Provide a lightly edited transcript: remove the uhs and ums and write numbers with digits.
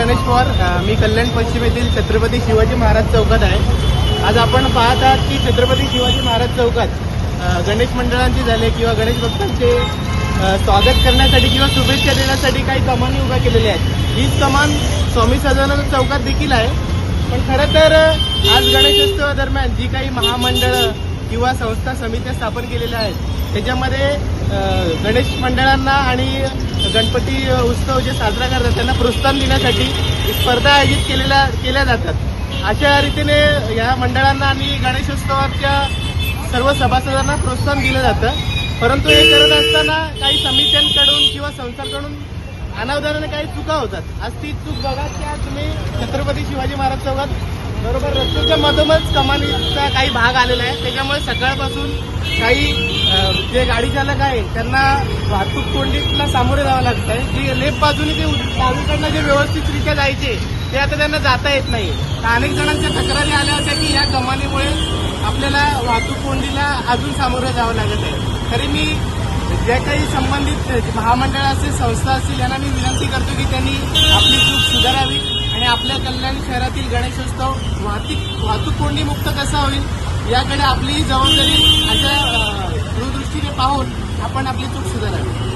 गणेश पवार, मी कल्याण पश्चिम येथील छत्रपती शिवाजी महाराज चौकात आहे। आज आपण पाहत आहात की छत्रपती शिवाजी महाराज चौकात गणेश मंडळांचे झाले किंवा गणेश भक्तांचे स्वागत करण्यासाठी किंवा शुभेच्छा देण्यासाठी काही कमानी उभ्या केलेल्या आहेत। हीच कमान स्वामी सदानंद चौकात देखील आहे। पण खरं तर आज गणेशोत्सवादरम्यान जी काही महामंडळं किंवा संस्था समित्या स्थापन केलेल्या आहेत त्याच्यामध्ये गणेश मंडळांना आणि गणपती उत्सव जे साजरा करतात त्यांना प्रोत्साहन देण्यासाठी स्पर्धा आयोजित केल्या जातात। अशा रीतीने या मंडळांना आणि गणेशोत्सवाच्या सर्व सभासदांना प्रोत्साहन दिलं जातं। परंतु हे करत असताना काही समित्यांकडून किंवा संस्थांकडून अनावधानाने काही चुका होतात। आज ती चूक बघा की आज तुम्ही छत्रपती शिवाजी महाराज चौकात बरोबर रस्त्याच्या मधोमध कमानीचा काही भाग आलेला आहे। त्याच्यामुळे सकाळपासून काही जे गाडी चालक आहे त्यांना वाहतूक कोंडीला सामोरे जावं लागत आहे। जे लेफ्ट बाजूने ते डावीकडनं जे व्यवस्थितरित्या जायचे ते आता त्यांना जाता येत नाही। तर अनेक जणांच्या तक्रारी आल्या होत्या की या कमानीमुळे आपल्याला वाहतूक कोंडीला अजून सामोरं जावं लागत आहे। तरी मी ज्या काही संबंधित महामंडळ असतील, संस्था असतील यांना मी विनंती करतो की त्यांनी आपली चूक सुधारावी आणि आपल्या कल्याण शहरातील गणेशोत्सव वाहतूक कोंडी मुक्त कसा होईल याकडे आपली जबाबदारी अशा दूरदृष्टीने पाहून आपण आपली चूक सुधारावी।